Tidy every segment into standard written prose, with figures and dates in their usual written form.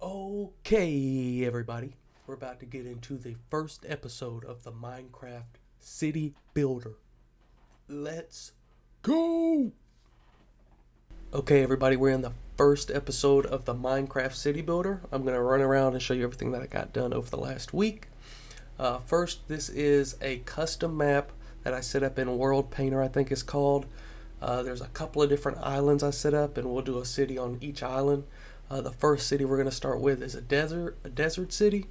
Okay, everybody, we're about to get into the first episode of the Minecraft City Builder. Let's go! Okay, everybody, we're in the first episode of the Minecraft City Builder. I'm going to run around and show you everything that I got done over the last week. First, this is a custom map that I set up in World Painter, I think it's called. There's a couple of different islands I set up, and we'll do a city on each island. The first city we're going to start with is a desert city.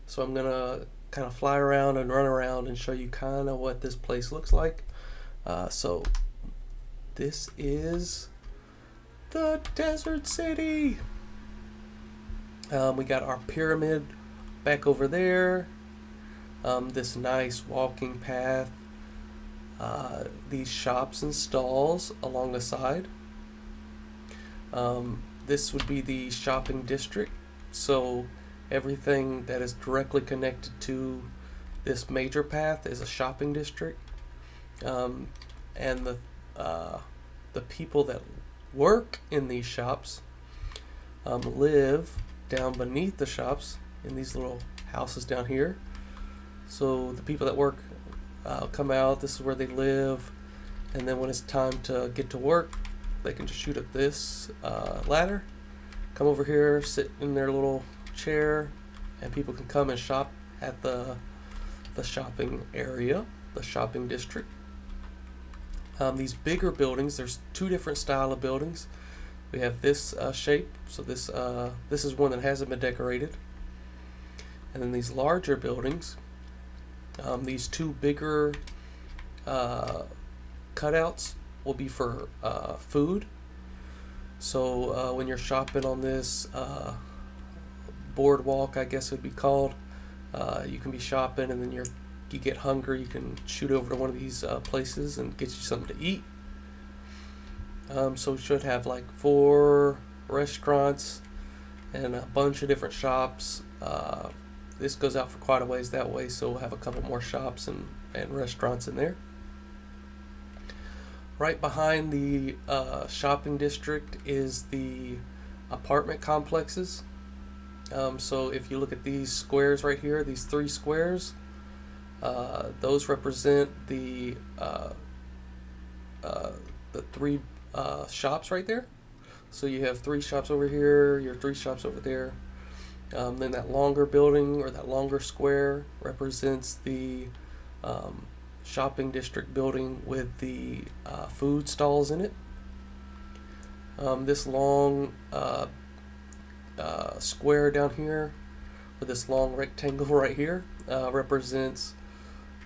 So I'm going to kind of fly around and run around and show you kind of what this place looks like. So this is the desert city. We got our pyramid back over there. This nice walking path. These shops and stalls along the side. This would be the shopping district, so everything that is directly connected to this major path is a shopping district, and the people that work in these shops live down beneath the shops in these little houses down here. So the people that work come out, this is where they live, and then when it's time to get to work, they can just shoot up this ladder, come over here, sit in their little chair, and people can come and shop at the shopping area, the shopping district. These bigger buildings, there's two different style of buildings. We have this shape, so this is one that hasn't been decorated, and then these larger buildings. These two bigger cutouts will be for food. So when you're shopping on this boardwalk, I guess it would be called, you can be shopping, and then you get hungry, you can shoot over to one of these places and get you something to eat. So we should have like 4 restaurants and a bunch of different shops. This goes out for quite a ways that way, so we'll have a couple more shops and restaurants in there. Right behind the shopping district is the apartment complexes. So if you look at these squares right here, these 3 squares, those represent the 3 shops right there. So you have 3 shops over here, your 3 shops over there. Then that longer building, or that longer square, represents the shopping district building with the food stalls in it. This long square down here, or this long rectangle right here, represents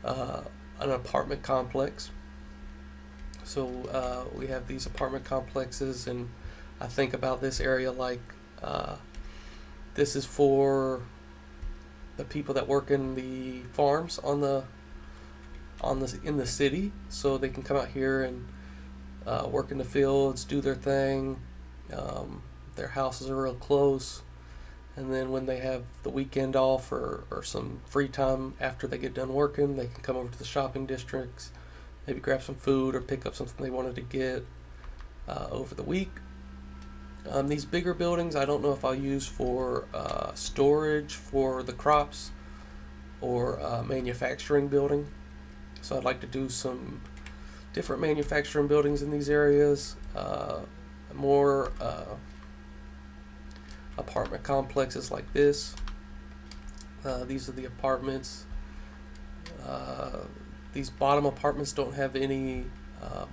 an apartment complex. So we have these apartment complexes, and I think about this area like this is for the people that work in the farms in the city, so they can come out here and work in the fields, do their thing. Their houses are real close, and then when they have the weekend off or some free time after they get done working, they can come over to the shopping districts, maybe grab some food or pick up something they wanted to get over the week. These bigger buildings, I don't know if I'll use for storage for the crops or manufacturing building. So I'd like to do some different manufacturing buildings in these areas, more apartment complexes like this. These are the apartments. These bottom apartments don't have any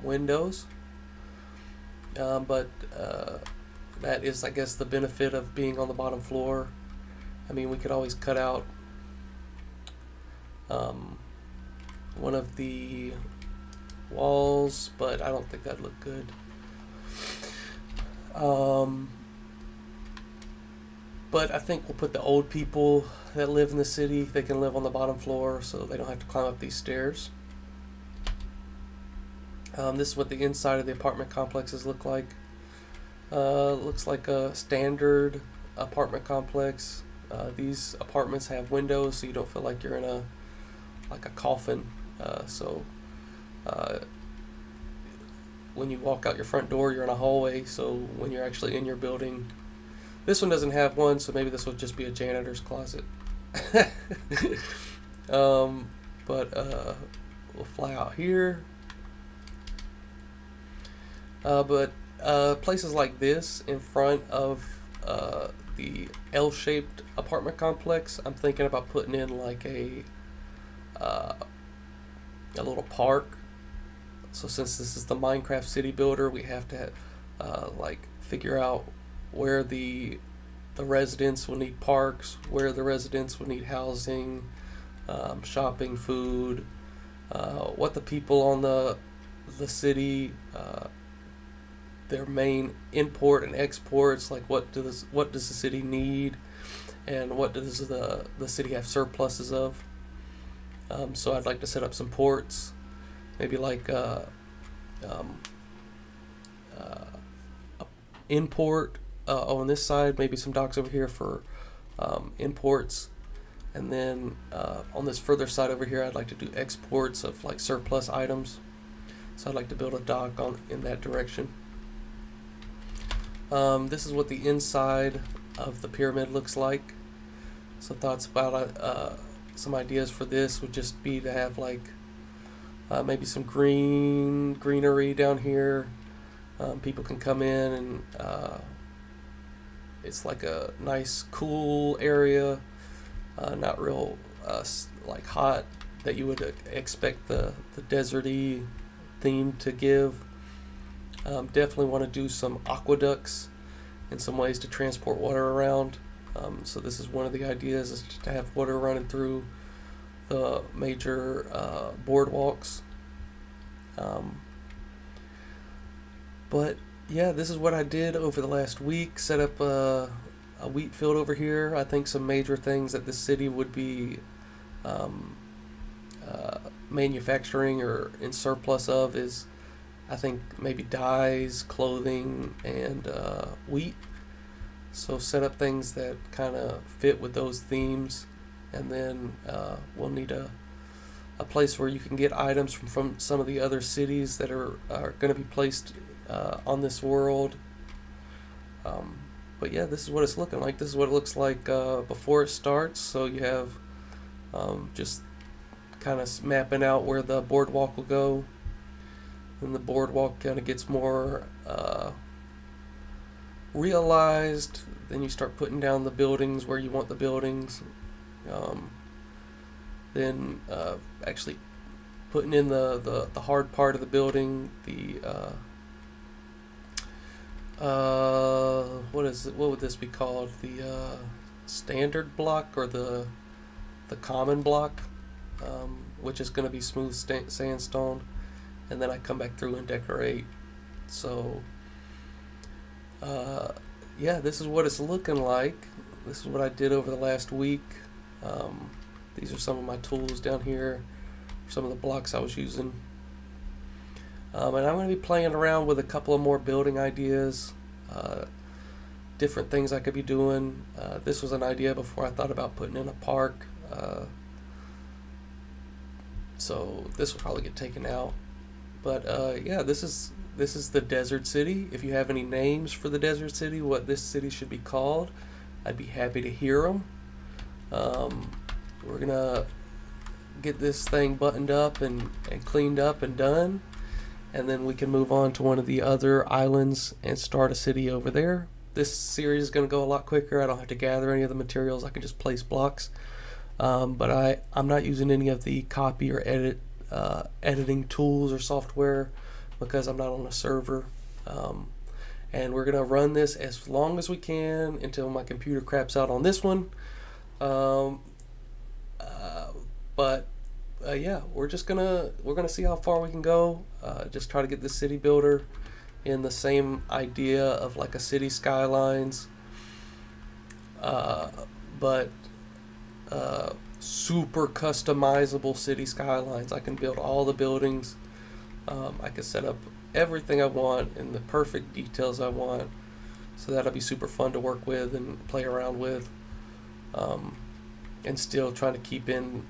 windows, but that is, I guess, the benefit of being on the bottom floor. I mean, we could always cut out one of the walls, but I don't think that'd look good. But I think we'll put the old people that live in the city, they can live on the bottom floor, so they don't have to climb up these stairs. This is what the inside of the apartment complexes look like. Looks like a standard apartment complex. These apartments have windows, so you don't feel like you're in a coffin. So when you walk out your front door, you're in a hallway. So when you're actually in your building, This one doesn't have one, so maybe this will just be a janitor's closet. But we'll fly out here. But places like this in front of the L-shaped apartment complex, I'm thinking about putting in like a little park. So since this is the Minecraft City Builder, we have to like figure out where the residents will need parks, where the residents will need housing, shopping, food, what the people on the city, their main import and exports, like what does the city need, and what does the city have surpluses of. So I'd like to set up some ports, maybe like import on this side, maybe some docks over here for imports, and then on this further side over here I'd like to do exports of like surplus items. So I'd like to build a dock in that direction. This is what the inside of the pyramid looks like. So thoughts about some ideas for this would just be to have like maybe some greenery down here. People can come in and it's like a nice cool area, not real like hot that you would expect the deserty theme to give. Definitely want to do some aqueducts and some ways to transport water around. So this is one of the ideas, is to have water running through the major boardwalks. But yeah, this is what I did over the last week. Set up a wheat field over here. I think some major things that the city would be manufacturing or in surplus of is, I think, maybe dyes, clothing, and wheat. So set up things that kind of fit with those themes, and then we'll need a place where you can get items from some of the other cities that are going to be placed on this world. But yeah, this is what it's looking like. This is what it looks like before it starts. So you have just kind of mapping out where the boardwalk will go. And the boardwalk kind of gets more realized. Then you start putting down the buildings where you want the buildings. Then actually putting in the hard part of the building, what would this be called? The standard block or the common block, which is going to be smooth sandstone. And then I come back through and decorate. So yeah, this is what it's looking like. This is what I did over the last week. These are some of my tools down here, some of the blocks I was using. And I'm going to be playing around with a couple of more building ideas, different things I could be doing. This was an idea before I thought about putting in a park. So this will probably get taken out. But yeah, this is the desert city. If you have any names for the desert city, what this city should be called, I'd be happy to hear them. We're gonna get this thing buttoned up and cleaned up and done, and then we can move on to one of the other islands and start a city over there. This series is gonna go a lot quicker. I don't have to gather any of the materials. I can just place blocks. But I'm not using any of the copy or editing tools or software because I'm not on a server. And we're gonna run this as long as we can until my computer craps out on this one. Yeah, we're gonna see how far we can go. Just try to get the city builder in the same idea of like a city skylines, but super customizable city skylines. I can build all the buildings. I can set up everything I want in the perfect details I want. So that'll be super fun to work with and play around with. And still trying to keep in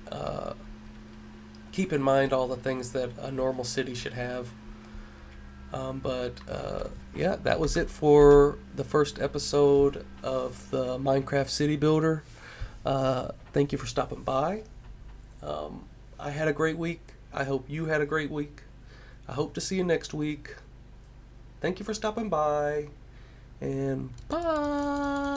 mind all the things that a normal city should have. Yeah, that was it for the first episode of the Minecraft City Builder. Thank you for stopping by. I had a great week. I hope you had a great week. I hope to see you next week. Thank you for stopping by. And bye.